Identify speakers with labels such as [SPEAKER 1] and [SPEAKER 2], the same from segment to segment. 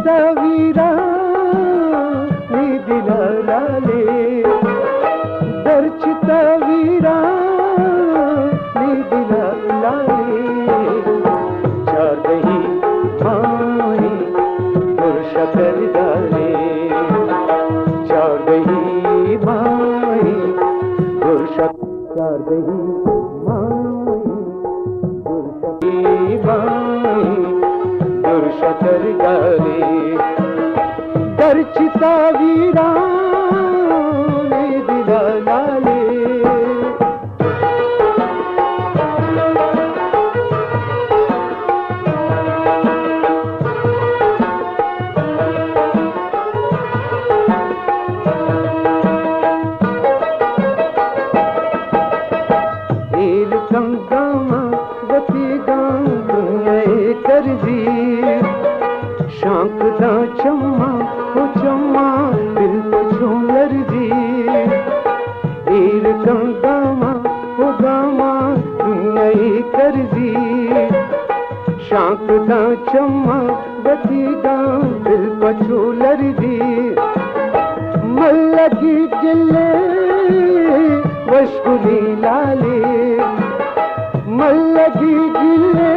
[SPEAKER 1] दरचिता वीरा दिला लाले दरचिता वीरा दिला लाले चार दही माई पुरुष कर डाले चार दही माई पुरुष चार दही कर डाले दरचिता वीरा दिला लाले एल गंगामा गति गांगे करजी शांख दा चम्मा हो चम्मा दिल को झूलर जी एर गंगामा हो गामा दुनियाई कर जी शांख दा चम्मा गति गा दिल को झूलर जी मल्लगी जिले वशकुली लाले मल्लगी जिले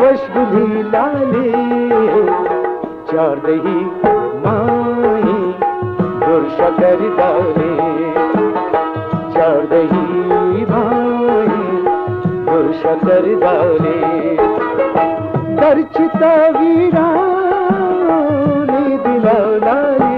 [SPEAKER 1] वशकुली लाले चार दही माई पुरुष कर डाले चार दही माई पुरुष कर डाले दरचिता वीरा दिला लाले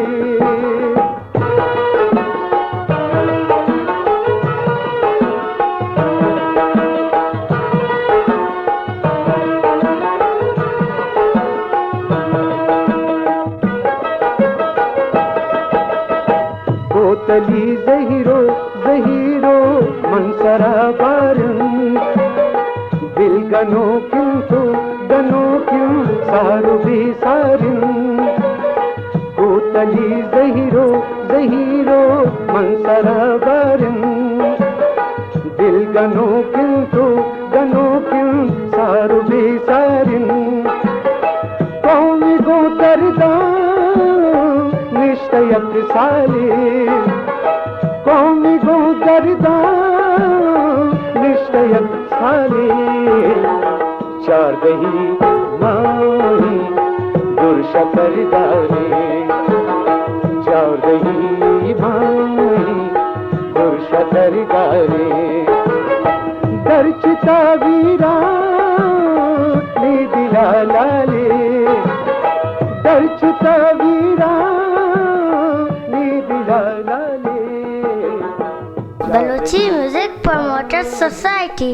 [SPEAKER 1] तली जहीरो जहीरो मनसरा बारन दिल गनो क्यों सारू भी सारिन तली जहीरो जहीरो मनसरा बारन दिल गनो क्यों सारू भी सारिन कौमी गो दरदा निश्चयक साले कौमी गो दरदा निश्चयक साले चार दही माई पुरुष कर डाले चार दही माई पुरुष कर डाले दरचिता वीरा दिला लाले दरचिता वीरा दिला लाले
[SPEAKER 2] बलोची म्यूजिक प्रमोटर्स सोसाइटी।